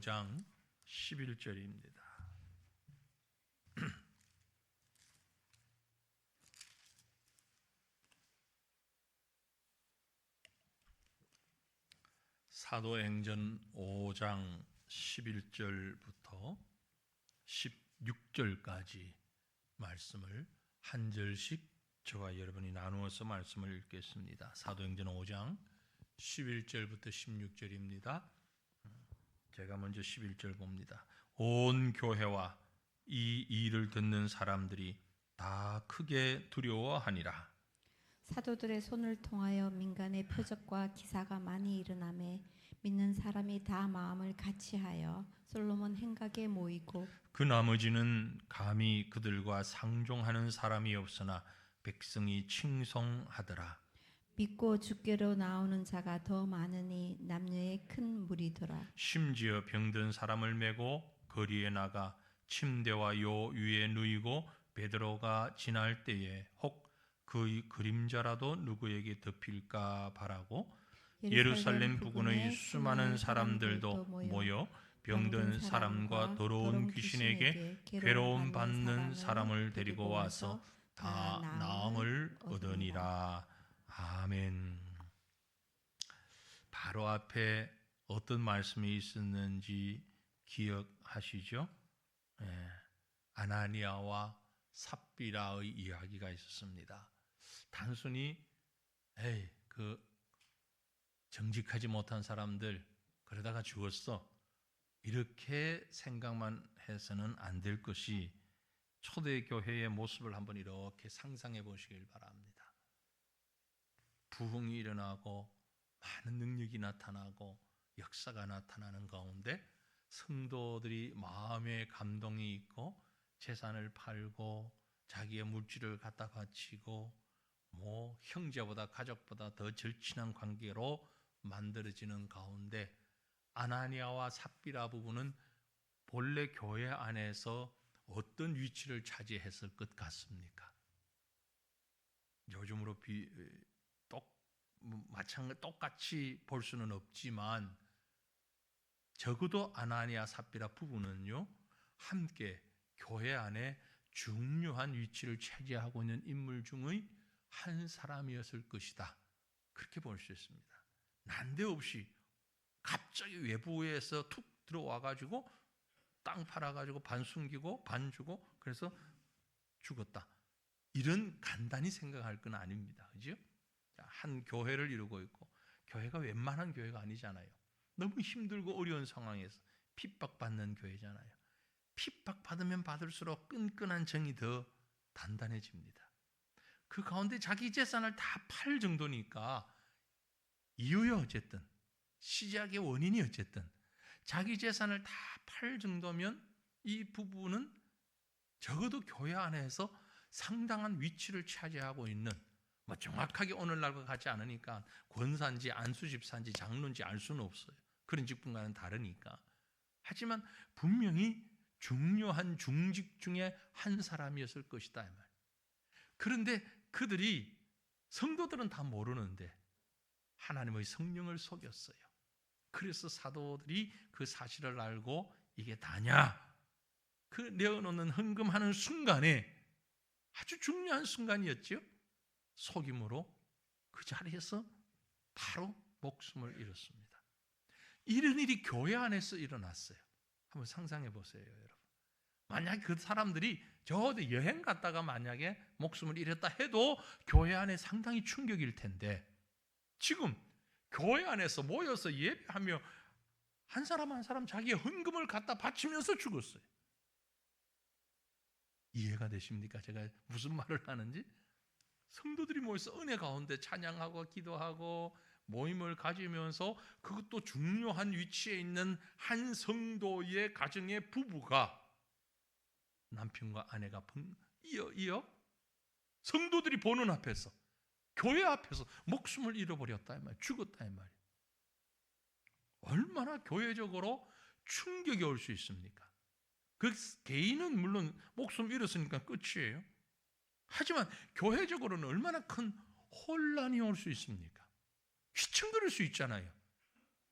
5장 11절입니다. 사도행전 5장 11절부터 16절까지 말씀을 한 절씩 저와 여러분이 나누어서 말씀을 읽겠습니다. 사도행전 5장 11절부터 16절입니다. 제가 먼저 11절 봅니다. 온 교회와 이 일을 듣는 사람들이 다 크게 두려워하니라. 사도들의 손을 통하여 민간의 표적과 기사가 많이 일어나매 믿는 사람이 다 마음을 같이하여 솔로몬 행각에 모이고 그 나머지는 감히 그들과 상종하는 사람이 없으나 백성이 칭송하더라. 믿고 주께로 나오는 자가 더 많으니 남녀의 큰 무리더라. 심지어 병든 사람을 메고 거리에 나가 침대와 요 위에 누이고 베드로가 지날 때에 혹 그의 그림자라도 누구에게 덮일까 바라고 예루살렘 부근의 수많은 사람들도 모여 병든 사람과 더러운 귀신에게 괴로움 받는 사람을 데리고 와서 다 나음을 얻으니라. 아멘. 바로 앞에 어떤 말씀이 있었는지 기억하시죠? 아나니아와 삽비라의 이야기가 있었습니다. 단순히 정직하지 못한 사람들 그러다가 죽었어 이렇게 생각만 해서는 안 될 것이 초대교회의 모습을 한번 이렇게 상상해 보시길 바랍니다. 부흥이 일어나고 많은 능력이 나타나고 역사가 나타나는 가운데 성도들이 마음에 감동이 있고 재산을 팔고 자기의 물질을 갖다 바치고 형제보다 가족보다 더 절친한 관계로 만들어지는 가운데 아나니아와 삽비라 부부는 본래 교회 안에서 어떤 위치를 차지했을 것 같습니까? 요즘으로 똑같이 볼 수는 없지만 적어도 아나니아 삽비라 부부는요 함께 교회 안에 중요한 위치를 차지하고 있는 인물 중의 한 사람이었을 것이다. 그렇게 볼 수 있습니다. 난데없이 갑자기 외부에서 툭 들어와가지고 땅 팔아가지고 반 숨기고 반 주고 그래서 죽었다. 이런 간단히 생각할 건 아닙니다. 그죠? 한 교회를 이루고 있고 교회가 웬만한 교회가 아니잖아요. 너무 힘들고 어려운 상황에서 핍박받는 교회잖아요. 핍박받으면 받을수록 끈끈한 정이 더 단단해집니다. 그 가운데 자기 재산을 다 팔 정도니까 이유야 어쨌든 시작의 원인이 어쨌든 자기 재산을 다 팔 정도면 이 부부는 적어도 교회 안에서 상당한 위치를 차지하고 있는 정확하게 오늘날과 같지 않으니까 권사인지 안수집사인지 장로인지 알 수는 없어요. 그런 직분과는 다르니까. 하지만 분명히 중요한 중직 중에 한 사람이었을 것이다. 그런데 그들이 성도들은 다 모르는데 하나님의 성령을 속였어요. 그래서 사도들이 그 사실을 알고 이게 다냐? 그 내어놓는 헌금하는 순간에 아주 중요한 순간이었죠. 속임으로 그 자리에서 바로 목숨을 잃었습니다. 이런 일이 교회 안에서 일어났어요. 한번 상상해 보세요, 여러분. 만약에 그 사람들이 저 여행 갔다가 만약에 목숨을 잃었다 해도 교회 안에 상당히 충격일 텐데 지금 교회 안에서 모여서 예배하며 한 사람 한 사람 자기의 헌금을 갖다 바치면서 죽었어요. 이해가 되십니까? 제가 무슨 말을 하는지? 성도들이 모여서 은혜 가운데 찬양하고 기도하고 모임을 가지면서 그것도 중요한 위치에 있는 한 성도의 가정의 부부가 남편과 아내가 이어 성도들이 보는 앞에서 교회 앞에서 목숨을 잃어버렸다 이 말, 죽었다 이 말. 얼마나 교회적으로 충격이 올 수 있습니까? 그 개인은 물론 목숨 잃었으니까 끝이에요. 하지만 교회적으로는 얼마나 큰 혼란이 올 수 있습니까? 휘청거릴 수 있잖아요.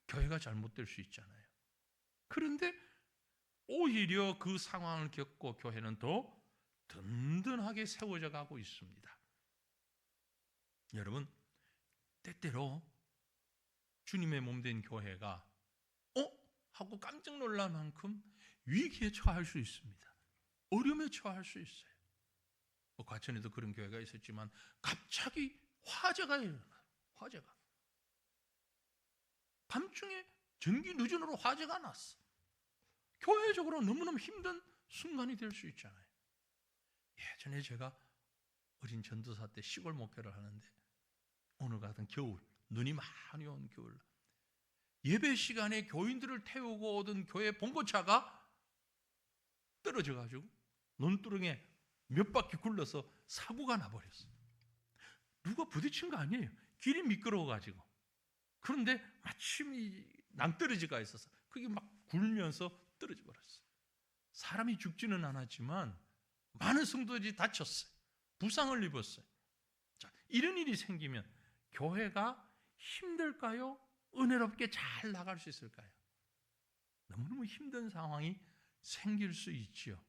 교회가 잘못될 수 있잖아요. 그런데 오히려 그 상황을 겪고 교회는 더 든든하게 세워져 가고 있습니다. 여러분, 때때로 주님의 몸된 교회가 하고 깜짝 놀랄 만큼 위기에 처할 수 있습니다. 어려움에 처할 수 있어요. 과천에도 그런 교회가 있었지만 갑자기 화재가 일어나요. 화재가. 밤중에 전기 누전으로 화재가 났어. 교회적으로 너무너무 힘든 순간이 될 수 있잖아요. 예전에 제가 어린 전도사 때 시골 목회를 하는데 오늘 같은 겨울, 눈이 많이 온 겨울, 예배 시간에 교인들을 태우고 오던 교회 봉고차가 떨어져가지고 논두렁에 몇 바퀴 굴러서 사고가 나버렸어요. 누가 부딪힌 거 아니에요. 길이 미끄러워가지고. 그런데 마침 이 낭떠러지가 있어서 그게 막 굴면서 떨어져 버렸어요. 사람이 죽지는 않았지만 많은 성도들이 다쳤어요. 부상을 입었어요. 자, 이런 일이 생기면 교회가 힘들까요? 은혜롭게 잘 나갈 수 있을까요? 너무너무 힘든 상황이 생길 수 있지요.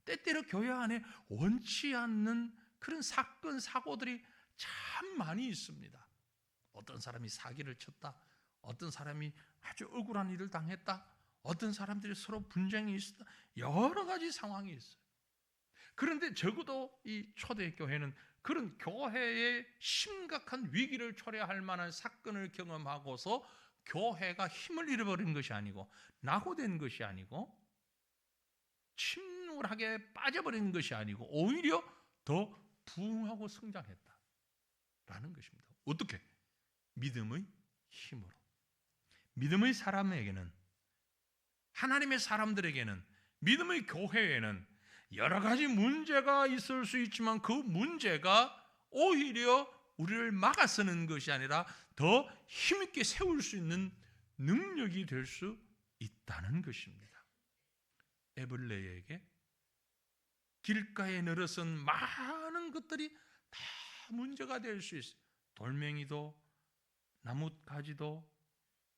때때로 교회 안에 원치 않는 그런 사건, 사고들이 참 많이 있습니다. 어떤 사람이 사기를 쳤다. 어떤 사람이 아주 억울한 일을 당했다. 어떤 사람들이 서로 분쟁이 있었다. 여러 가지 상황이 있어요. 그런데 적어도 이 초대교회는 그런 교회의 심각한 위기를 초래할 만한 사건을 경험하고서 교회가 힘을 잃어버린 것이 아니고 낙오된 것이 아니고 침울하게 빠져버린 것이 아니고 오히려 더 부흥하고 성장했다라는 것입니다. 어떻게? 믿음의 힘으로. 믿음의 사람에게는, 하나님의 사람들에게는, 믿음의 교회에는 여러 가지 문제가 있을 수 있지만 그 문제가 오히려 우리를 막아서는 것이 아니라 더 힘있게 세울 수 있는 능력이 될 수 있다는 것입니다. 에블레에게 길가에 늘어선 많은 것들이 다 문제가 될 수 있어요. 돌멩이도, 나뭇가지도,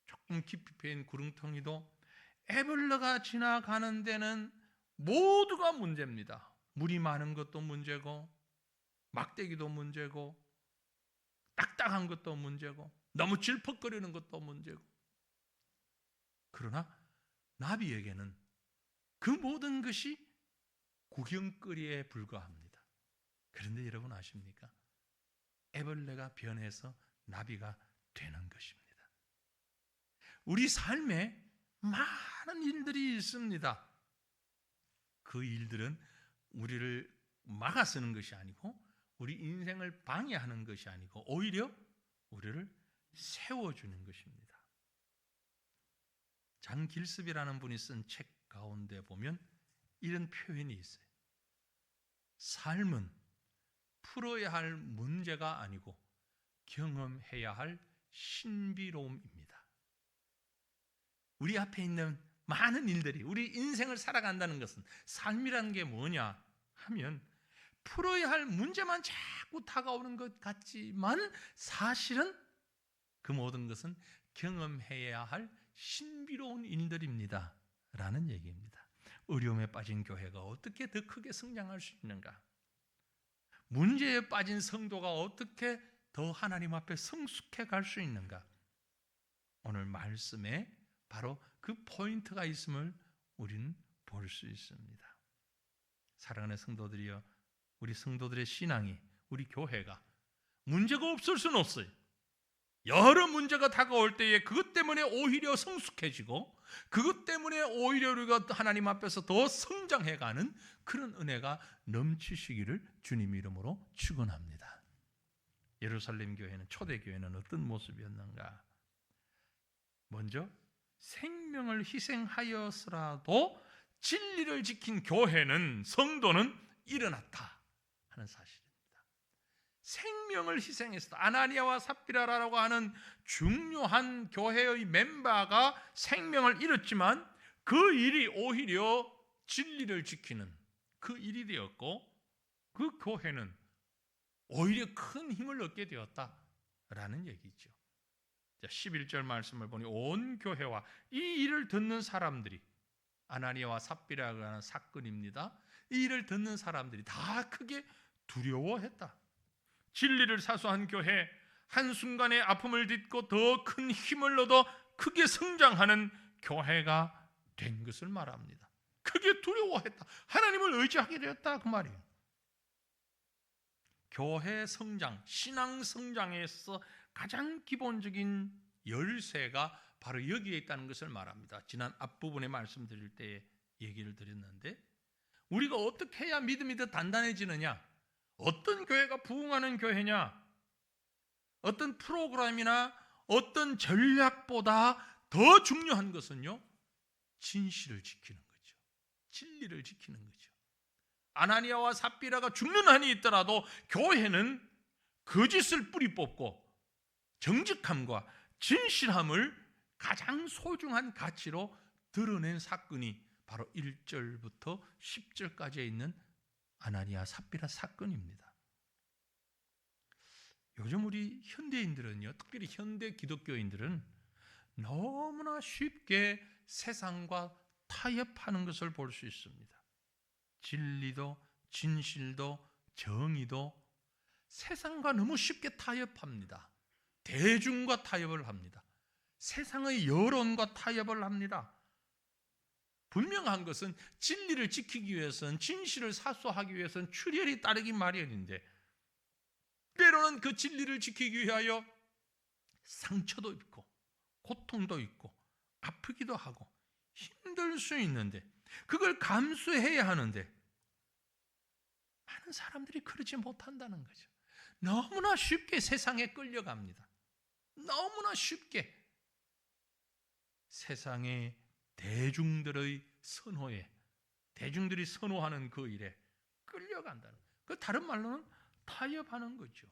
조금 깊이 패인 구릉텅이도, 에블레가 지나가는 데는 모두가 문제입니다. 물이 많은 것도 문제고, 막대기도 문제고, 딱딱한 것도 문제고, 너무 질퍽거리는 것도 문제고. 그러나 나비에게는 그 모든 것이 구경거리에 불과합니다. 그런데 여러분 아십니까? 애벌레가 변해서 나비가 되는 것입니다. 우리 삶에 많은 일들이 있습니다. 그 일들은 우리를 막아서는 것이 아니고 우리 인생을 방해하는 것이 아니고 오히려 우리를 세워주는 것입니다. 장 길습이라는 분이 쓴 책 가운데 보면 이런 표현이 있어요. 삶은 풀어야 할 문제가 아니고 경험해야 할 신비로움입니다. 우리 앞에 있는 많은 일들이, 우리 인생을 살아간다는 것은, 삶이라는 게 뭐냐 하면 풀어야 할 문제만 자꾸 다가오는 것 같지만 사실은 그 모든 것은 경험해야 할 신비로운 일들입니다 라는 얘기입니다. 어려움에 빠진 교회가 어떻게 더 크게 성장할 수 있는가? 문제에 빠진 성도가 어떻게 더 하나님 앞에 성숙해 갈 수 있는가? 오늘 말씀에 바로 그 포인트가 있음을 우리는 볼 수 있습니다. 사랑하는 성도들이여, 우리 성도들의 신앙이, 우리 교회가 문제가 없을 수는 없어요. 여러 문제가 다가올 때에 그것 때문에 오히려 성숙해지고 그것 때문에 오히려 우리가 하나님 앞에서 더 성장해가는 그런 은혜가 넘치시기를 주님 이름으로 축원합니다. 예루살렘 교회는, 초대교회는 어떤 모습이었는가? 먼저 생명을 희생하여서라도 진리를 지킨 교회는, 성도는 일어났다 하는 사실입니다. 생명을 희생했다. 아나니아와 삽비라라고 하는 중요한 교회의 멤버가 생명을 잃었지만 그 일이 오히려 진리를 지키는 그 일이 되었고 그 교회는 오히려 큰 힘을 얻게 되었다라는 얘기죠. 11절 말씀을 보니 온 교회와 이 일을 듣는 사람들이, 아나니아와 삽비라가 하는 사건입니다. 이 일을 듣는 사람들이 다 크게 두려워했다. 진리를 사수한 교회, 한순간의 아픔을 딛고 더 큰 힘을 얻어 크게 성장하는 교회가 된 것을 말합니다. 크게 두려워했다. 하나님을 의지하게 되었다, 그 말이에요. 교회 성장, 신앙 성장에서 가장 기본적인 열쇠가 바로 여기에 있다는 것을 말합니다. 지난 앞부분에 말씀드릴 때 얘기를 드렸는데, 우리가 어떻게 해야 믿음이 더 단단해지느냐, 어떤 교회가 부흥하는 교회냐, 어떤 프로그램이나 어떤 전략보다 더 중요한 것은요, 진실을 지키는 거죠. 진리를 지키는 거죠. 아나니아와 삽비라가 죽는 한이 있더라도 교회는 거짓을 뿌리 뽑고 정직함과 진실함을 가장 소중한 가치로 드러낸 사건이 바로 1절부터 10절까지에 있는 아나니아 삽비라 사건입니다. 요즘 우리 현대인들은요, 특별히 현대 기독교인들은 너무나 쉽게 세상과 타협하는 것을 볼 수 있습니다. 진리도 진실도 정의도 세상과 너무 쉽게 타협합니다. 대중과 타협을 합니다. 세상의 여론과 타협을 합니다. 분명한 것은 진리를 지키기 위해서는, 진실을 사수하기 위해서는 출혈이 따르기 마련인데, 때로는 그 진리를 지키기 위하여 상처도 입고 고통도 있고 아프기도 하고 힘들 수 있는데, 그걸 감수해야 하는데 많은 사람들이 그러지 못한다는 거죠. 너무나 쉽게 세상에 끌려갑니다. 너무나 쉽게 세상의 대중들의 선호에, 대중들이 선호하는 그 일에 끌려간다는, 그 다른 말로는 타협하는 거죠.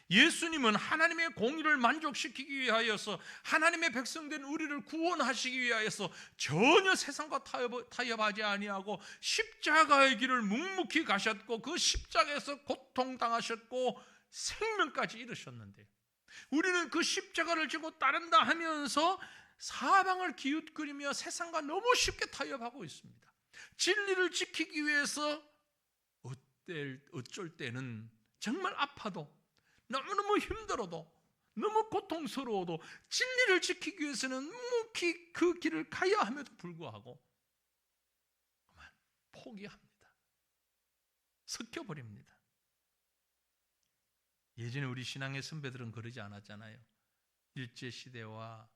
예수님은 하나님의 공의를 만족시키기 위하여서, 하나님의 백성된 우리를 구원하시기 위하여서 전혀 세상과 타협하지 아니하고 십자가의 길을 묵묵히 가셨고, 그 십자가에서 고통당하셨고 생명까지 이루셨는데, 우리는 그 십자가를 지고 따른다 하면서 사방을 기웃거리며 세상과 너무 쉽게 타협하고 있습니다. 진리를 지키기 위해서 어쩔 때는 정말 아파도, 너무너무 힘들어도, 너무 고통스러워도 진리를 지키기 위해서는 묵묵히 그 길을 가야 함에도 불구하고 포기합니다. 섞여버립니다. 예전에 우리 신앙의 선배들은 그러지 않았잖아요. 일제시대와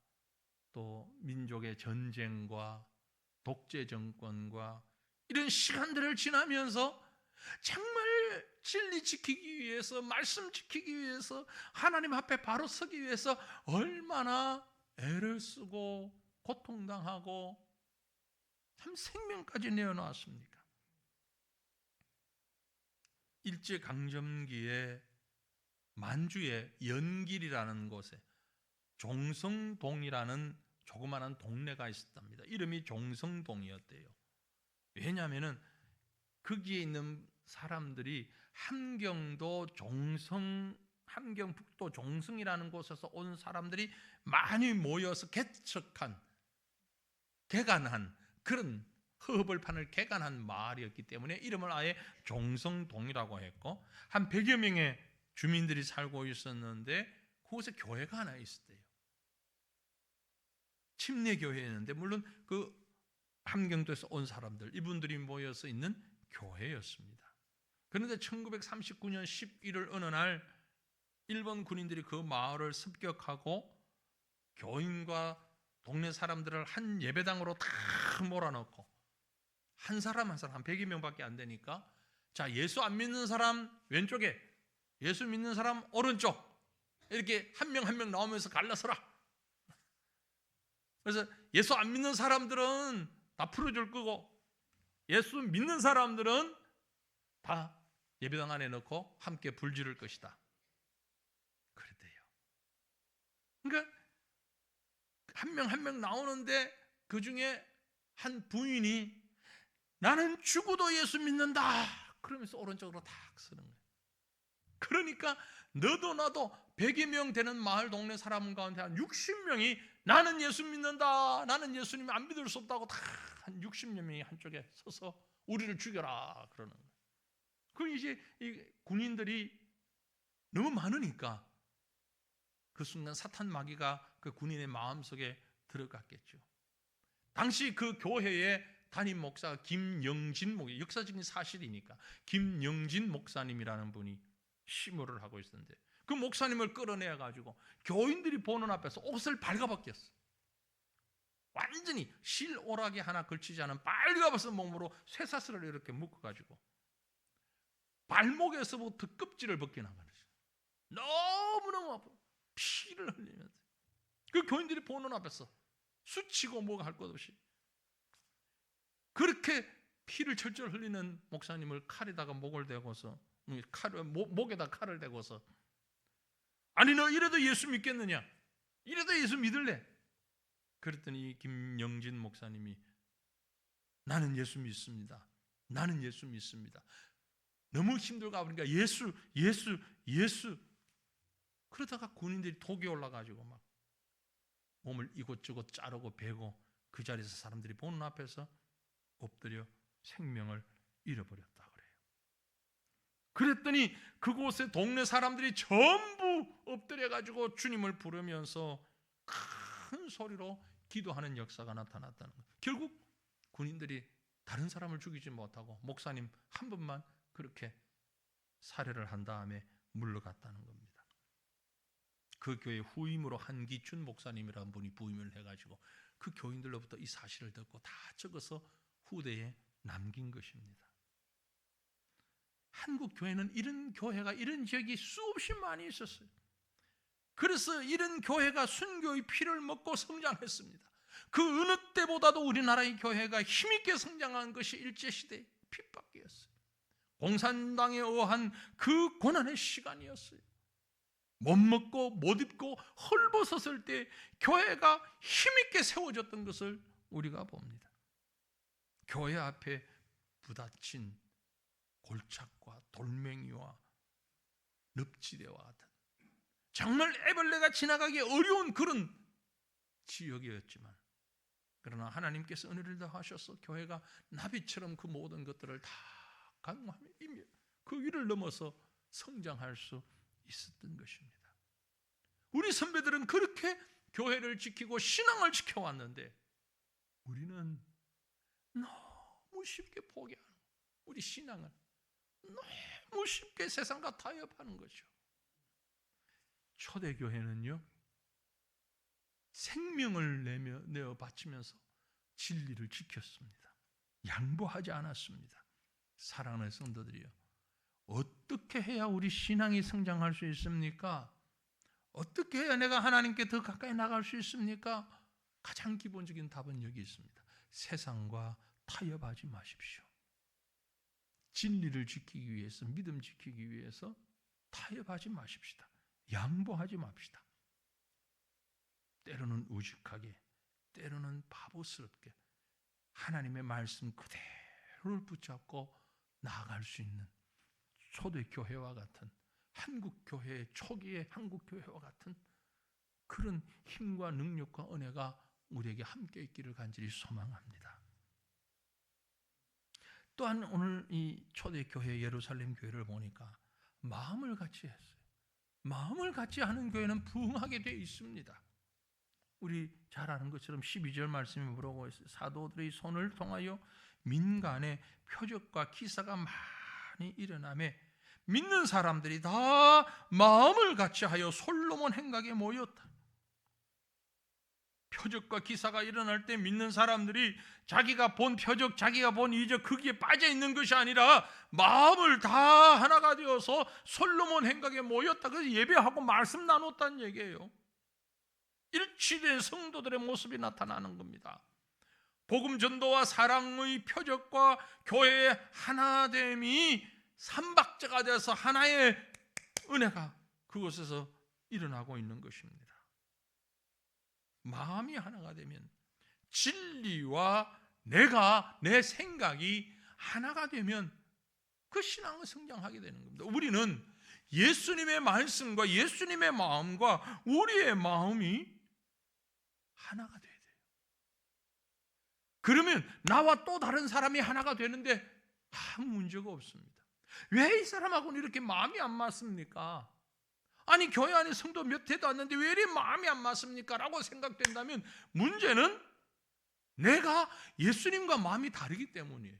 또 민족의 전쟁과 독재 정권과 이런 시간들을 지나면서 정말 진리 지키기 위해서, 말씀 지키기 위해서, 하나님 앞에 바로 서기 위해서 얼마나 애를 쓰고 고통당하고 참 생명까지 내어놓았습니까? 일제강점기에 만주의 연길이라는 곳에 종성동이라는 조그마한 동네가 있었답니다. 이름이 종성동이었대요. 왜냐하면 거기에 있는 사람들이 함경북도 종성이라는 곳에서 온 사람들이 많이 모여서 개간한 그런 허벌판을 개간한 마을이었기 때문에 이름을 아예 종성동이라고 했고, 한 100여 명의 주민들이 살고 있었는데 그곳에 교회가 하나 있었대요. 침례교회였는데, 물론 그 함경도에서 온 사람들, 이분들이 모여서 있는 교회였습니다. 그런데 1939년 11월 어느 날 일본 군인들이 그 마을을 습격하고 교인과 동네 사람들을 한 예배당으로 다 몰아넣고, 한 사람 한 100여 명밖에 안 되니까, 자, 예수 안 믿는 사람 왼쪽에, 예수 믿는 사람 오른쪽, 이렇게 한 명 한 명 나오면서 갈라서라. 그래서 예수 안 믿는 사람들은 다 풀어줄 거고, 예수 믿는 사람들은 다 예배당 안에 넣고 함께 불 지를 것이다. 그랬대요. 그러니까 한 명 한 명 나오는데 그 중에 한 부인이 나는 죽어도 예수 믿는다 그러면서 오른쪽으로 탁 서는 거예요. 그러니까 너도 나도 100여 명 되는 마을 동네 사람 가운데 한 60명이 나는 예수 믿는다, 나는 예수님 안 믿을 수 없다고 다 한 60여 명이 한쪽에 서서 우리를 죽여라 그러는 거예요. 그 이제 이 군인들이 너무 많으니까 그 순간 사탄 마귀가 그 군인의 마음속에 들어갔겠죠. 당시 그 교회의 담임 목사가 김영진 목사, 역사적인 사실이니까 김영진 목사님이라는 분이 심호를 하고 있었는데 그 목사님을 끌어내어 가지고 교인들이 보는 앞에서 옷을 발가벗겼어. 완전히 실오라기 하나 걸치지 않은 빨가벗은 몸으로 쇠사슬을 이렇게 묶어가지고 발목에서부터 껍질을 벗겨나가는 거죠. 너무너무 아파 피를 흘리면서 그 교인들이 보는 앞에서 수치고 뭐가 할 것 없이 그렇게 피를 철철 흘리는 목사님을 칼에다가 목을 대고서 목에다 칼을 대고서 아니 너 이래도 예수 믿겠느냐? 이래도 예수 믿을래? 그랬더니 김영진 목사님이 나는 예수 믿습니다. 나는 예수 믿습니다. 너무 힘들고 보니까 예수 그러다가 군인들이 독이 올라가지고 막 몸을 이곳저곳 자르고 베고 그 자리에서 사람들이 보는 앞에서 엎드려 생명을 잃어버렸다 그래요. 그랬더니 그곳에 동네 사람들이 전부 엎드려가지고 주님을 부르면서 큰 소리로 기도하는 역사가 나타났다는 거예요. 결국 군인들이 다른 사람을 죽이지 못하고 목사님 한 분만 그렇게 살해를 한 다음에 물러갔다는 겁니다. 그 교회 후임으로 한기춘 목사님이라는 분이 부임을 해가지고 그 교인들로부터 이 사실을 듣고 다 적어서 후대에 남긴 것입니다. 한국 교회는 이런 교회가 이런 지역이 수없이 많이 있었어요. 그래서 이런 교회가 순교의 피를 먹고 성장했습니다. 그 어느 때보다도 우리나라의 교회가 힘있게 성장한 것이 일제시대의 핍박이었어요. 공산당에 의한 그 고난의 시간이었어요. 못 먹고 못 입고 헐벗었을 때 교회가 힘있게 세워졌던 것을 우리가 봅니다. 교회 앞에 부딪힌 골짜기와 돌멩이와 늪지대와 같은 정말 애벌레가 지나가기 어려운 그런 지역이었지만 그러나 하나님께서 은혜를 더하셔서 교회가 나비처럼 그 모든 것들을 다 강화하며 그 위를 넘어서 성장할 수 있었던 것입니다. 우리 선배들은 그렇게 교회를 지키고 신앙을 지켜왔는데 우리는 너무 쉽게 포기하는 우리 신앙을 너무 쉽게 세상과 타협하는 거죠. 초대교회는요 생명을 내어 바치면서 진리를 지켰습니다. 양보하지 않았습니다. 사랑하는 성도들이요, 어떻게 해야 우리 신앙이 성장할 수 있습니까? 어떻게 해야 내가 하나님께 더 가까이 나갈 수 있습니까? 가장 기본적인 답은 여기 있습니다. 세상과 타협하지 마십시오. 진리를 지키기 위해서, 믿음 지키기 위해서 타협하지 마십시다. 양보하지 맙시다. 때로는 우직하게, 때로는 바보스럽게 하나님의 말씀 그대로를 붙잡고 나아갈 수 있는 초대교회와 같은, 한국교회의 초기의 한국교회와 같은 그런 힘과 능력과 은혜가 우리에게 함께 있기를 간절히 소망합니다. 또한 오늘 이 초대교회 예루살렘 교회를 보니까 마음을 같이 했어요. 마음을 같이 하는 교회는 부흥하게 되어 있습니다. 우리 잘 아는 것처럼 12절 말씀이 뭐라고 했어요? 사도들의 손을 통하여 민간에 표적과 기사가 많이 일어나매 믿는 사람들이 다 마음을 같이 하여 솔로몬 행각에 모였다. 표적과 기사가 일어날 때 믿는 사람들이 자기가 본 표적, 자기가 본 이적 거기에 빠져 있는 것이 아니라 마음을 다 하나가 되어서 솔로몬 행각에 모였다. 그래서 예배하고 말씀 나눴다는 얘기예요. 일치된 성도들의 모습이 나타나는 겁니다. 복음 전도와 사랑의 표적과 교회의 하나됨이 삼박자가 되어서 하나의 은혜가 그곳에서 일어나고 있는 것입니다. 마음이 하나가 되면 진리와 내 생각이 하나가 되면 그 신앙은 성장하게 되는 겁니다. 우리는 예수님의 말씀과 예수님의 마음과 우리의 마음이 하나가 돼야 돼요. 그러면 나와 또 다른 사람이 하나가 되는데 아무 문제가 없습니다. 왜 이 사람하고는 이렇게 마음이 안 맞습니까? 아니 교회 안에 성도 몇 해도 왔는데 왜 이렇게 마음이 안 맞습니까? 라고 생각된다면 문제는 내가 예수님과 마음이 다르기 때문이에요.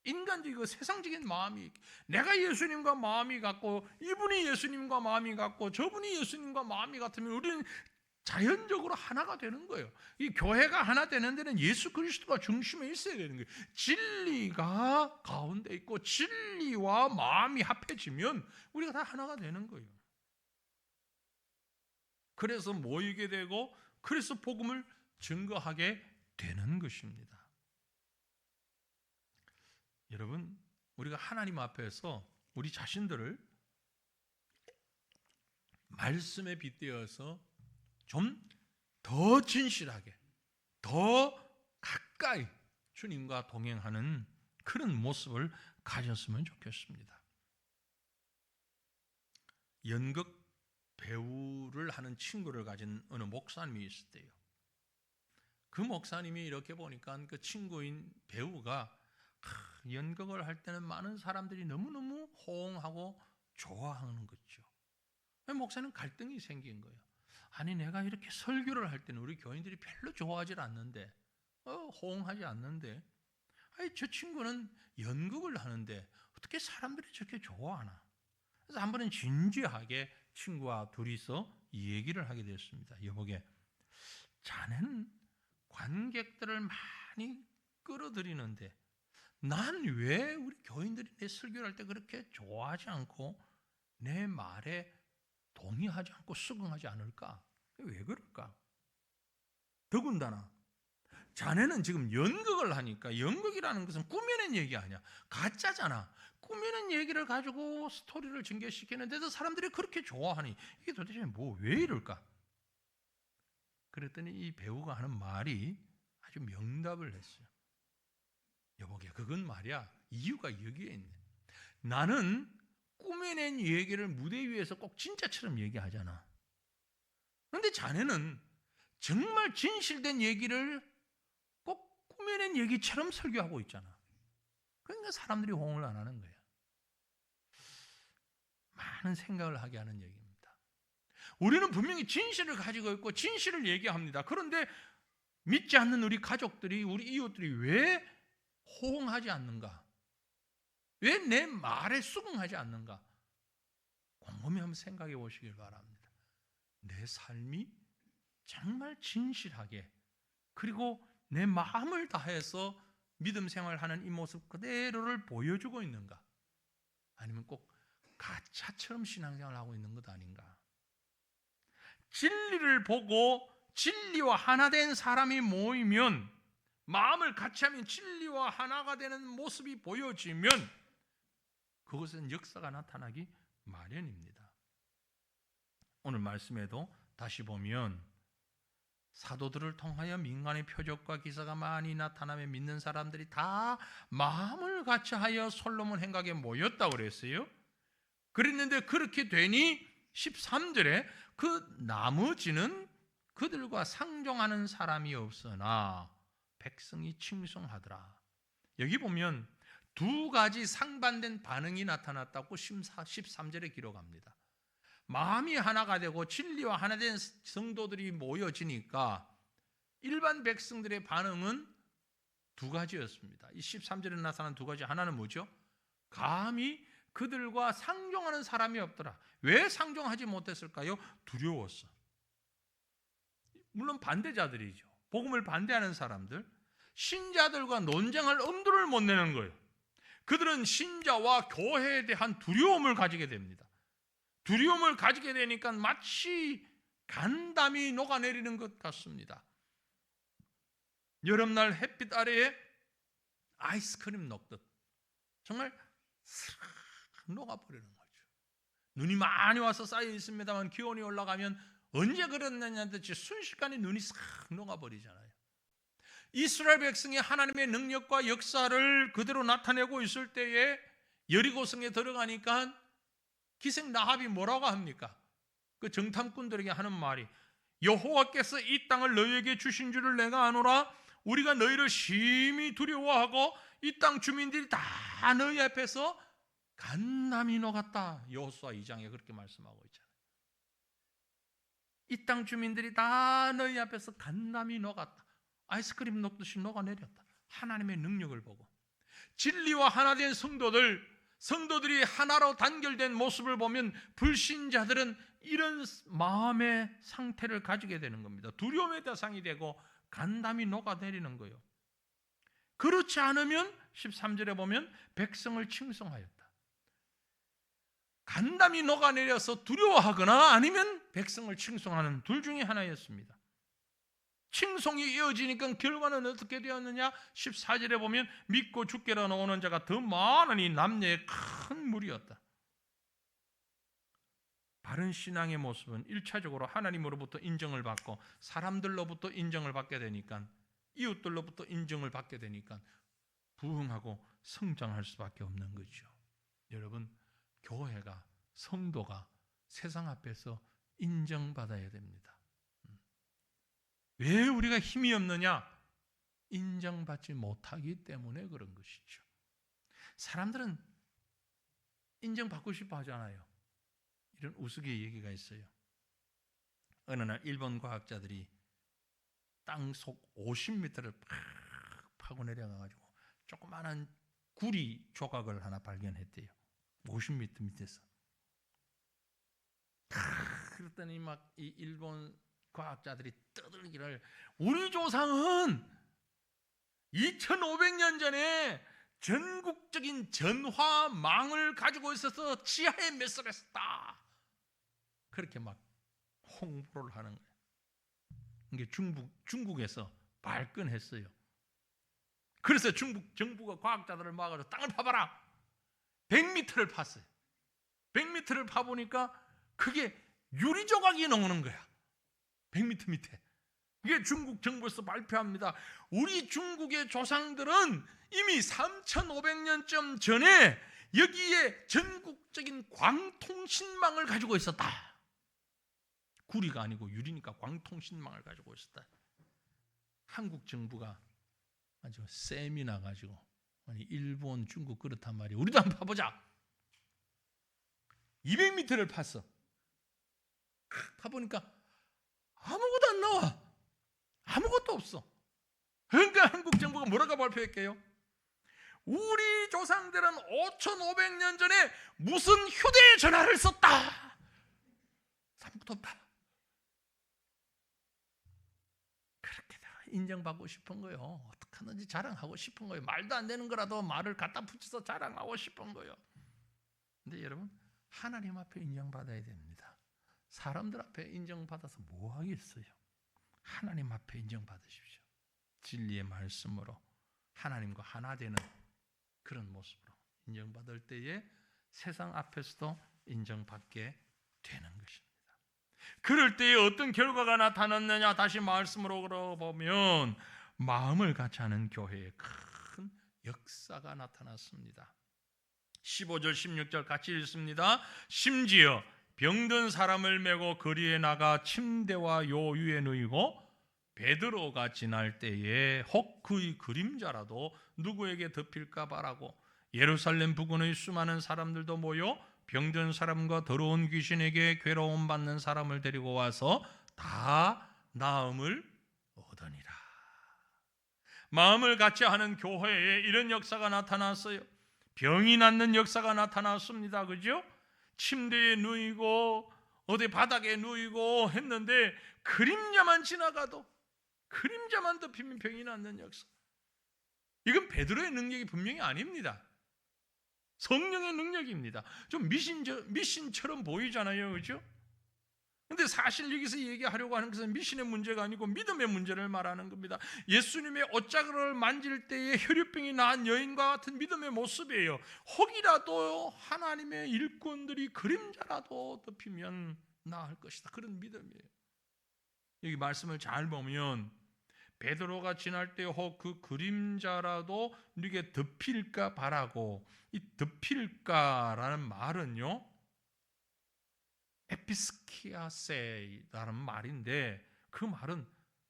인간적이고 세상적인 마음이, 내가 예수님과 마음이 같고 이분이 예수님과 마음이 같고 저분이 예수님과 마음이 같으면 우리는 자연적으로 하나가 되는 거예요. 이 교회가 하나 되는 데는 예수 그리스도가 중심에 있어야 되는 거예요. 진리가 가운데 있고 진리와 마음이 합해지면 우리가 다 하나가 되는 거예요. 그래서 모이게 되고 그래서 복음을 증거하게 되는 것입니다. 여러분, 우리가 하나님 앞에서 우리 자신들을 말씀에 빗대어서 좀 더 진실하게, 더 가까이 주님과 동행하는 그런 모습을 가졌으면 좋겠습니다. 연극 배우를 하는 친구를 가진 어느 목사님이 있을 때요. 그 목사님이 이렇게 보니까 그 친구인 배우가 연극을 할 때는 많은 사람들이 너무너무 호응하고 좋아하는 거죠. 목사는 갈등이 생긴 거예요. 아니 내가 이렇게 설교를 할 때는 우리 교인들이 별로 좋아하지 않는데 호응하지 않는데 아니 저 친구는 연극을 하는데 어떻게 사람들이 저렇게 좋아하나. 그래서 한 번은 진지하게 친구와 둘이서 이 얘기를 하게 됐습니다. 여보게, 자네는 관객들을 많이 끌어들이는데 난 왜 우리 교인들이 내 설교를 할 때 그렇게 좋아하지 않고 내 말에 동의하지 않고 수긍하지 않을까? 왜 그럴까? 더군다나 자네는 지금 연극을 하니까, 연극이라는 것은 꾸며낸 얘기 아니야. 가짜잖아. 꾸며낸 얘기를 가지고 스토리를 전개시키는데도 사람들이 그렇게 좋아하니 이게 도대체 왜 이럴까? 그랬더니 이 배우가 하는 말이 아주 명답을 했어요. 여보게, 그건 말이야, 이유가 여기에 있네. 나는 꾸며낸 얘기를 무대 위에서 꼭 진짜처럼 얘기하잖아. 그런데 자네는 정말 진실된 얘기를 꼭 꾸며낸 얘기처럼 설교하고 있잖아. 그러니까 사람들이 호응을 안 하는 거야. 많은 생각을 하게 하는 얘기입니다. 우리는 분명히 진실을 가지고 있고 진실을 얘기합니다. 그런데 믿지 않는 우리 가족들이, 우리 이웃들이 왜 호응하지 않는가? 왜 내 말에 수긍하지 않는가? 곰곰이 한번 생각해 보시길 바랍니다. 내 삶이 정말 진실하게, 그리고 내 마음을 다해서 믿음 생활하는 이 모습 그대로를 보여주고 있는가? 아니면 꼭 가짜처럼 신앙생활을 하고 있는 것 아닌가? 진리를 보고 진리와 하나 된 사람이 모이면, 마음을 같이 하면 진리와 하나가 되는 모습이 보여지면 그것은 역사가 나타나기 마련입니다. 오늘 말씀에도 다시 보면 사도들을 통하여 민간의 표적과 기사가 많이 나타나며 믿는 사람들이 다 마음을 같이하여 솔로몬 행각에 모였다고 그랬어요. 그랬는데 그렇게 되니 13절에 그 나머지는 그들과 상종하는 사람이 없으나 백성이 칭송하더라. 여기 보면 두 가지 상반된 반응이 나타났다고 13절에 기록합니다. 마음이 하나가 되고 진리와 하나 된 성도들이 모여지니까 일반 백성들의 반응은 두 가지였습니다. 이 13절에 나타난 두 가지, 하나는 뭐죠? 감히 그들과 상종하는 사람이 없더라. 왜 상종하지 못했을까요? 두려웠어. 물론 반대자들이죠. 복음을 반대하는 사람들, 신자들과 논쟁할 엄두를 못 내는 거예요. 그들은 신자와 교회에 대한 두려움을 가지게 됩니다. 두려움을 가지게 되니까 마치 간담이 녹아내리는 것 같습니다. 여름날 햇빛 아래에 아이스크림 녹듯 정말 싹 녹아버리는 거죠. 눈이 많이 와서 쌓여 있습니다만 기온이 올라가면 언제 그랬느냐 듯이 순식간에 눈이 싹 녹아버리잖아요. 이스라엘 백성이 하나님의 능력과 역사를 그대로 나타내고 있을 때에 여리고성에 들어가니까 기생 라합이 뭐라고 합니까? 그 정탐꾼들에게 하는 말이 여호와께서 이 땅을 너희에게 주신 줄을 내가 아노라. 우리가 너희를 심히 두려워하고 이 땅 주민들이 다 너희 앞에서 간담이 녹았다. 여호수아 2장에 그렇게 말씀하고 있잖아요. 이 땅 주민들이 다 너희 앞에서 간담이 녹았다. 아이스크림 녹듯이 녹아내렸다. 하나님의 능력을 보고 진리와 하나 된 성도들이 하나로 단결된 모습을 보면 불신자들은 이런 마음의 상태를 가지게 되는 겁니다. 두려움의 대상이 되고 간담이 녹아내리는 거예요. 그렇지 않으면 13절에 보면 백성을 칭송하였다. 간담이 녹아내려서 두려워하거나 아니면 백성을 칭송하는 둘 중에 하나였습니다. 칭송이 이어지니까 결과는 어떻게 되었느냐? 14절에 보면 믿고 주께로 나오는 자가 더 많으니 남녀의 큰 무리였다. 바른 신앙의 모습은 1차적으로 하나님으로부터 인정을 받고 사람들로부터 인정을 받게 되니까, 이웃들로부터 인정을 받게 되니까 부흥하고 성장할 수밖에 없는 거죠. 여러분, 교회가, 성도가 세상 앞에서 인정받아야 됩니다. 왜 우리가 힘이 없느냐? 인정받지 못하기 때문에 그런 것이죠. 사람들은 인정받고 싶어 하잖아요. 이런 우스개 얘기가 있어요. 어느 날 일본 과학자들이 땅속 50m를 팍 파고 내려가가지고 조그마한 구리 조각을 하나 발견했대요. 50m 밑에서. 그랬더니 막 이 일본 과학자들이 떠들기를, 우리 조상은 2500년 전에 전국적인 전화망을 가지고 있어서 지하에 매설했었다. 그렇게 막 홍보를 하는 거예요. 이게 중국에서 발견했어요. 그래서 중국 정부가 과학자들을 모아가지고 땅을 파봐라. 100m를 팠어요. 100m를 파보니까 그게 유리 조각이 나오는 거야. 100m 밑에. 이게 중국 정부에서 발표합니다. 우리 중국의 조상들은 이미 3500년쯤 전에 여기에 전국적인 광통신망을 가지고 있었다. 구리가 아니고 유리니까 광통신망을 가지고 있었다. 한국 정부가 아주 셈이 나가지고, 아니 일본, 중국 그렇단 말이에요. 우리도 한번 파보자. 200m를 팠어. 파보니까 아무것도 안 나와. 아무것도 없어. 그러니까 한국 정부가 뭐라고 발표했게요? 우리 조상들은 5500년 전에 무슨 휴대전화를 썼다. 아무것도 없다. 그렇게 인정받고 싶은 거예요. 어떻게 하든지 자랑하고 싶은 거예요. 말도 안 되는 거라도 말을 갖다 붙여서 자랑하고 싶은 거예요. 근데 여러분, 하나님 앞에 인정받아야 됩니다. 사람들 앞에 인정받아서 뭐 하겠어요? 하나님 앞에 인정받으십시오. 진리의 말씀으로 하나님과 하나 되는 그런 모습으로 인정받을 때에 세상 앞에서도 인정받게 되는 것입니다. 그럴 때에 어떤 결과가 나타났느냐? 다시 말씀으로 보면 마음을 같이 하는 교회에 큰 역사가 나타났습니다. 15절 16절 같이 읽습니다. 심지어 병든 사람을 메고 거리에 나가 침대와 요유에 누이고 베드로가 지날 때에 혹 그의 그림자라도 누구에게 덮일까 바라고 예루살렘 부근의 수많은 사람들도 모여 병든 사람과 더러운 귀신에게 괴로움 받는 사람을 데리고 와서 다 나음을 얻으니라. 마음을 같이 하는 교회에 이런 역사가 나타났어요. 병이 낫는 역사가 나타났습니다. 그죠? 침대에 누이고 어디 바닥에 누이고 했는데 그림자만 지나가도, 그림자만 덮이면 병이 낫는 역사. 이건 베드로의 능력이 분명히 아닙니다. 성령의 능력입니다. 좀 미신처럼 보이잖아요. 그죠? 근데 사실 여기서 얘기하려고 하는 것은 미신의 문제가 아니고 믿음의 문제를 말하는 겁니다. 예수님의 옷자락을 만질 때에 혈유병이 나은 여인과 같은 믿음의 모습이에요. 혹이라도 하나님의 일꾼들이 그림자라도 덮이면 나을 것이다. 그런 믿음이에요. 여기 말씀을 잘 보면 베드로가 지날 때 혹 그 그림자라도 네게 덮일까 바라고, 이 덮일까라는 말은요, 에피스키아세라는 말인데 그 말은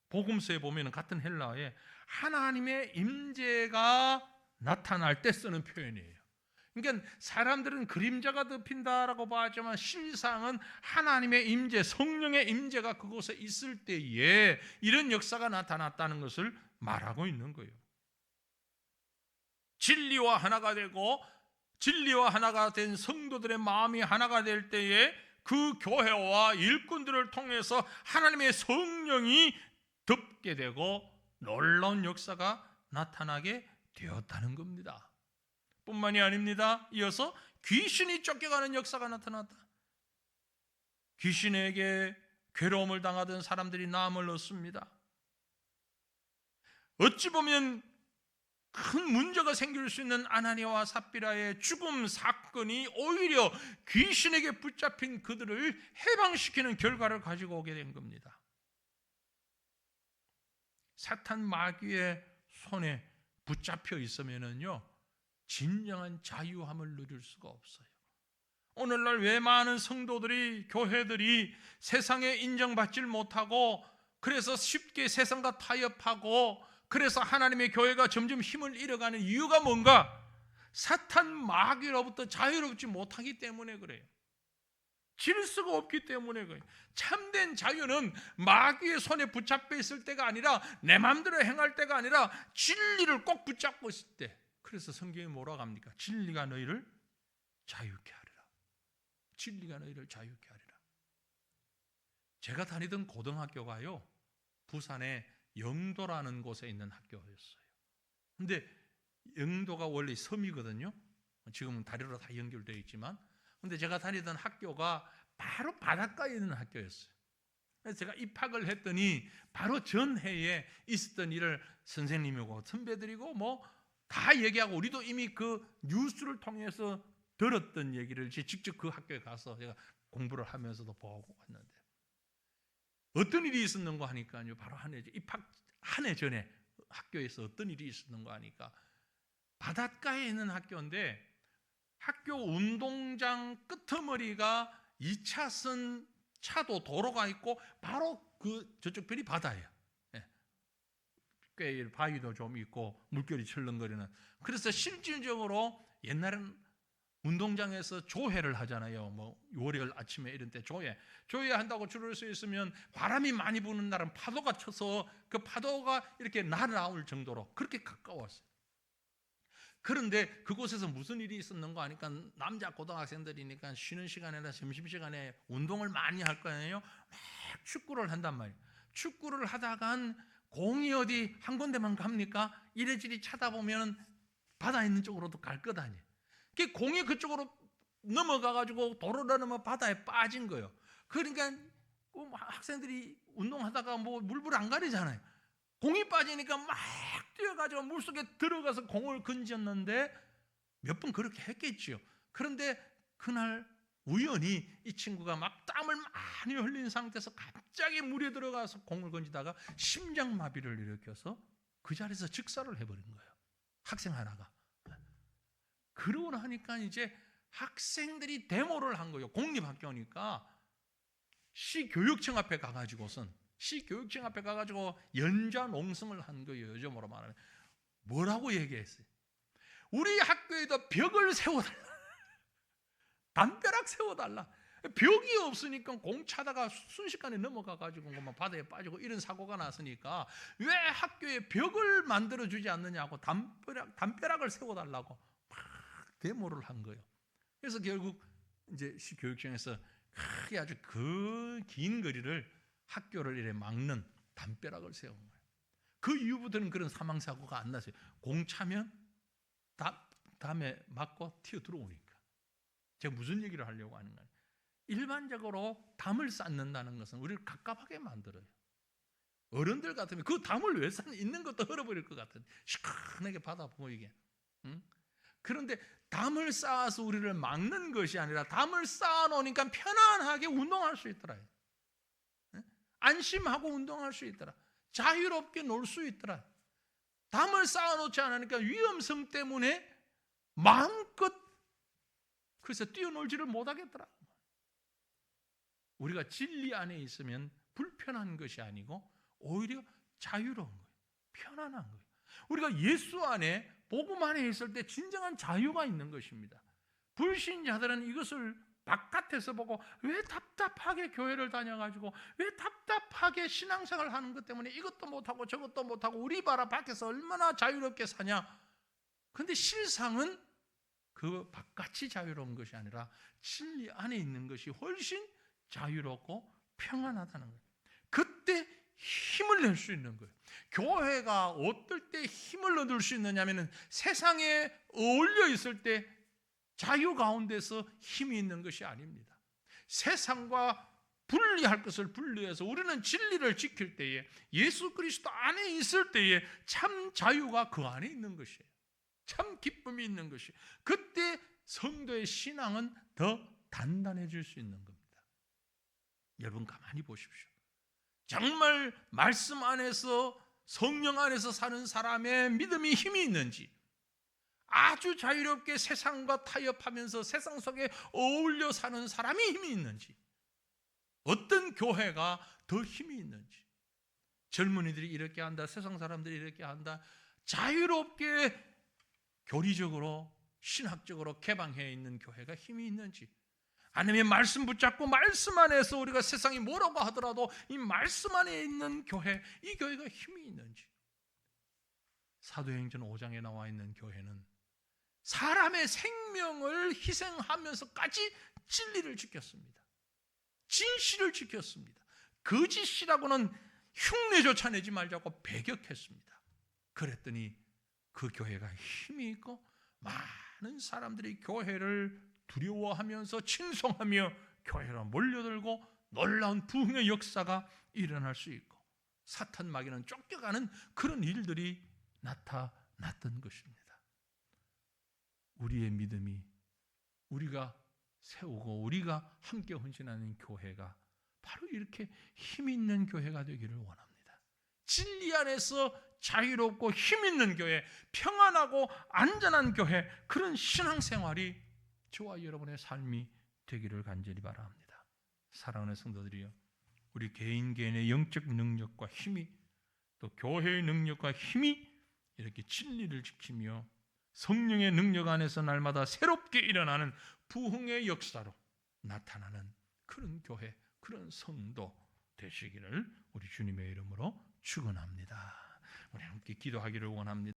복음서에 보면 같은 헬라어에 하나님의 임재가 나타날 때 쓰는 표현이에요. 그러니까 사람들은 그림자가 덮인다라고 봐야지만 실상은 하나님의 임재, 성령의 임재가 그곳에 있을 때에 이런 역사가 나타났다는 것을 말하고 있는 거예요. 진리와 하나가 되고 진리와 하나가 된 성도들의 마음이 하나가 될 때에 그 교회와 일꾼들을 통해서 하나님의 성령이 덮게 되고 놀라운 역사가 나타나게 되었다는 겁니다. 뿐만이 아닙니다. 이어서 귀신이 쫓겨가는 역사가 나타났다. 귀신에게 괴로움을 당하던 사람들이 나음을 얻습니다. 어찌 보면 큰 문제가 생길 수 있는 아나니아와 삽비라의 죽음 사건이 오히려 귀신에게 붙잡힌 그들을 해방시키는 결과를 가지고 오게 된 겁니다. 사탄 마귀의 손에 붙잡혀 있으면요 진정한 자유함을 누릴 수가 없어요. 오늘날 왜 많은 성도들이, 교회들이 세상에 인정받지 못하고 그래서 쉽게 세상과 타협하고 그래서 하나님의 교회가 점점 힘을 잃어가는 이유가 뭔가? 사탄 마귀로부터 자유롭지 못하기 때문에 그래요. 질서가 없기 때문에 그래요. 참된 자유는 마귀의 손에 붙잡혀 있을 때가 아니라 내 마음대로 행할 때가 아니라 진리를 꼭 붙잡고 있을 때. 그래서 성경이 뭐라고 합니까? 진리가 너희를 자유케 하리라. 진리가 너희를 자유케 하리라. 제가 다니던 고등학교가요 부산의 영도라는 곳에 있는 학교였어요. 근데 영도가 원래 섬이거든요. 지금은 다리로 다 연결되어 있지만, 근데 제가 다니던 학교가 바로 바닷가에 있는 학교였어요. 그래서 제가 입학을 했더니 바로 전해에 있었던 일을 선생님이고 선배들이고 뭐 다 얘기하고, 우리도 이미 그 뉴스를 통해서 들었던 얘기를 직접 그 학교에 가서 제가 공부를 하면서도 보고 왔는데, 어떤 일이 있었는가 하니까요, 바로 입학 한 해 전에 학교에서 어떤 일이 있었는가 하니까 바닷가에 있는 학교인데 학교 운동장 끄트머리가 2차선 차도 도로가 있고 바로 그 저쪽 편이 바다예요. 꽤 바위도 좀 있고 물결이 철렁거리는. 그래서 실질적으로 옛날에는 운동장에서 조회를 하잖아요. 뭐 월요일 아침에 이런 때 조회한다고 줄을 서 있으면 바람이 많이 부는 날은 파도가 쳐서 그 파도가 이렇게 날아올 정도로 그렇게 가까웠어요. 그런데 그곳에서 무슨 일이 있었는가 하니까 남자 고등학생들이니까 쉬는 시간이나 점심시간에 운동을 많이 할 거 아니에요. 막 축구를 한단 말이에요. 축구를 하다간 공이 어디 한 군데만 갑니까? 이래저래 찾아보면 바다 있는 쪽으로도 갈 것 아니에요. 그 공이 그쪽으로 넘어가가지고 도로를 넘어 바다에 빠진 거예요. 그러니까 학생들이 운동하다가 뭐 물불 안 가리잖아요. 공이 빠지니까 막 뛰어가지고 물속에 들어가서 공을 건졌는데 몇 번 그렇게 했겠죠. 그런데 그날 우연히 이 친구가 막 땀을 많이 흘린 상태에서 갑자기 물에 들어가서 공을 건지다가 심장마비를 일으켜서 그 자리에서 즉사를 해버린 거예요. 학생 하나가. 그러고 나니까 이제 학생들이 데모를 한 거예요. 공립학교니까 시교육청 앞에 가가지고선 연좌 농성을 한 거예요. 요즘으로 말하면 뭐라고 얘기했어요? 우리 학교에도 벽을 세워달라. 담벼락 세워달라. 벽이 없으니까 공 차다가 순식간에 넘어가가지고 바다에 빠지고 이런 사고가 났으니까 왜 학교에 벽을 만들어주지 않느냐고 담벼락을 세워달라고 막 데모를 한 거예요. 그래서 결국 이제 시교육청에서 크게 아주 그 긴 거리를 학교를 이렇게 막는 담벼락을 세운 거예요. 그 이후부터는 그런 사망사고가 안 났어요. 공 차면 담에 맞고 튀어 들어오니까. 제가 무슨 얘기를 하려고 하는 거예요? 일반적으로 담을 쌓는다는 것은 우리를 갑갑하게 만들어요. 어른들 같으면 그 담을 왜 쌓는, 있는 것도 헐어버릴 것 같은 시원하게 바다 보이게. 응? 그런데 담을 쌓아서 우리를 막는 것이 아니라 담을 쌓아놓으니까 편안하게 운동할 수 있더라. 안심하고 운동할 수 있더라. 자유롭게 놀 수 있더라. 담을 쌓아놓지 않으니까 위험성 때문에 마음껏 그래서 뛰어놀지를 못하겠더라. 우리가 진리 안에 있으면 불편한 것이 아니고 오히려 자유로운 거예요. 편안한 거예요. 우리가 예수 안에, 복음 안에 있을 때 진정한 자유가 있는 것입니다. 불신자들은 이것을 바깥에서 보고 왜 답답하게 교회를 다녀가지고 왜 답답하게 신앙생활 하는 것 때문에 이것도 못하고 저것도 못하고 우리 봐라 밖에서 얼마나 자유롭게 사냐. 그런데 실상은 그 바깥이 자유로운 것이 아니라 진리 안에 있는 것이 훨씬 자유롭고 평안하다는 거예요. 그때 힘을 낼 수 있는 거예요. 교회가 어떨 때 힘을 얻을 수 있느냐 하면 세상에 어울려 있을 때 자유 가운데서 힘이 있는 것이 아닙니다. 세상과 분리할 것을 분리해서 우리는 진리를 지킬 때에, 예수 그리스도 안에 있을 때에 참 자유가 그 안에 있는 것이에요. 참 기쁨이 있는 것이. 그때 성도의 신앙은 더 단단해질 수 있는 겁니다. 여러분 가만히 보십시오. 정말 말씀 안에서, 성령 안에서 사는 사람의 믿음이 힘이 있는지, 아주 자유롭게 세상과 타협하면서 세상 속에 어울려 사는 사람이 힘이 있는지, 어떤 교회가 더 힘이 있는지, 젊은이들이 이렇게 한다, 세상 사람들이 이렇게 한다, 자유롭게 교리적으로 신학적으로 개방해 있는 교회가 힘이 있는지, 아니면 말씀 붙잡고 말씀 안에서 우리가 세상이 뭐라고 하더라도 이 말씀 안에 있는 교회, 이 교회가 힘이 있는지. 사도행전 5장에 나와 있는 교회는 사람의 생명을 희생하면서까지 진리를 지켰습니다. 진실을 지켰습니다. 거짓이라고는 흉내조차 내지 말자고 배격했습니다. 그랬더니 그 교회가 힘이 있고 많은 사람들이 교회를 두려워하면서 칭송하며 교회로 몰려들고 놀라운 부흥의 역사가 일어날 수 있고 사탄 마귀는 쫓겨가는 그런 일들이 나타났던 것입니다. 우리의 믿음이, 우리가 세우고 우리가 함께 헌신하는 교회가 바로 이렇게 힘 있는 교회가 되기를 원합니다. 진리 안에서 자유롭고 힘 있는 교회, 평안하고 안전한 교회, 그런 신앙생활이 저와 여러분의 삶이 되기를 간절히 바랍니다. 사랑하는 성도들이여, 우리 개인의 영적 능력과 힘이, 또 교회의 능력과 힘이 이렇게 진리를 지키며 성령의 능력 안에서 날마다 새롭게 일어나는 부흥의 역사로 나타나는 그런 교회, 그런 성도 되시기를 우리 주님의 이름으로 축원합니다. 우리 함께 기도하기를 원합니다.